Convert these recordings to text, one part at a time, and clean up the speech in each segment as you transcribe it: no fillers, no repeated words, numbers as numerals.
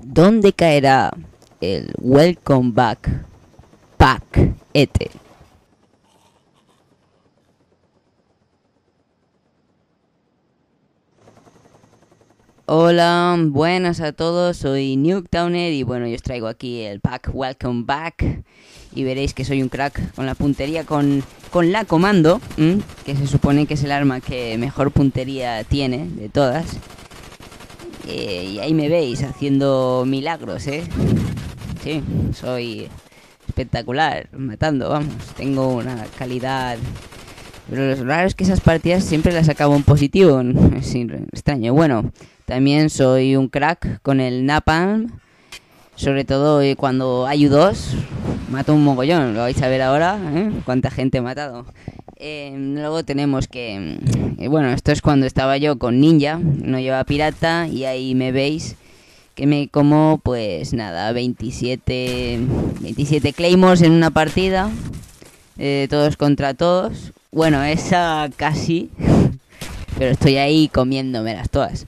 ¿Dónde caerá el Welcome Back Pack ET? Hola, buenas a todos, soy Nuketowner y bueno, yo os traigo aquí el pack Welcome Back y veréis que soy un crack con la puntería con la comando, que se supone que es el arma que mejor puntería tiene de todas. Y ahí me veis haciendo milagros, Sí, soy espectacular, matando, vamos, tengo una calidad. Pero lo raro es que esas partidas siempre las acabo en positivo, es extraño. Bueno, también soy un crack con el Napalm, sobre todo cuando hay U2, mato un mogollón, lo vais a ver ahora, cuánta gente he matado. Luego tenemos que, bueno, esto es cuando estaba yo con Ninja, no llevaba pirata, y ahí me veis que me como, pues nada, 27 Claymores en una partida, todos contra todos. Bueno, esa casi, pero estoy ahí comiéndomelas todas.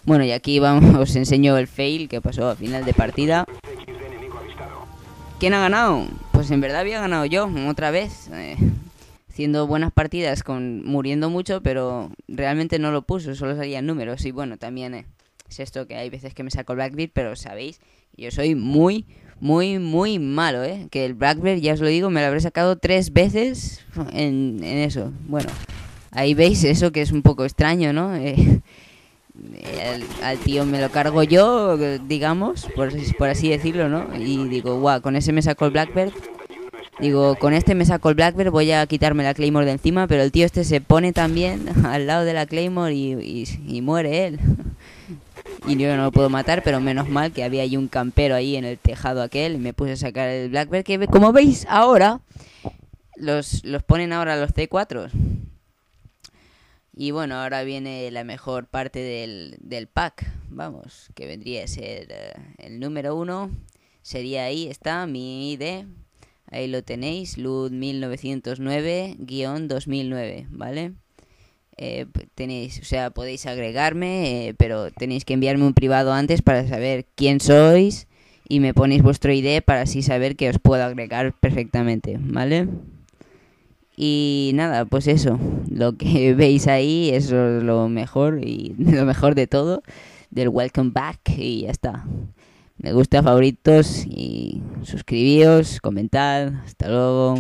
Bueno, y aquí vamos, os enseño el fail que pasó a final de partida. ¿Quién ha ganado? Pues en verdad había ganado yo, otra vez. Haciendo buenas partidas, muriendo mucho, pero realmente no lo puso, solo salían números. Y bueno, también es esto que hay veces que me saco el Blackbeard, pero sabéis, yo soy muy malo, que el Blackbeard, ya os lo digo, me lo habré sacado 3 veces en eso. Bueno, ahí veis eso que es un poco extraño, ¿no? Al tío me lo cargo yo, digamos, por así decirlo, ¿no? Y digo, guau, con ese me saco el Blackbeard. Digo, con este me saco el Blackbeard, voy a quitarme la Claymore de encima, pero el tío este se pone también al lado de la Claymore y muere él. Y yo no lo puedo matar, pero menos mal que había ahí un campero ahí en el tejado aquel y me puse a sacar el Blackbeard, que como veis ahora, los ponen ahora los C4. Y bueno, ahora viene la mejor parte del pack, vamos, que vendría a ser el número 1, sería ahí, está mi ID, ahí lo tenéis, Lud 1909-2009, ¿vale? Tenéis, o sea, podéis agregarme, pero tenéis que enviarme un privado antes para saber quién sois y me ponéis vuestro ID para así saber que os puedo agregar perfectamente, ¿vale? Y nada, pues eso, lo que veis ahí es lo mejor y lo mejor de todo del Welcome Back y ya está. Me gusta, favoritos y suscribíos, comentad, hasta luego.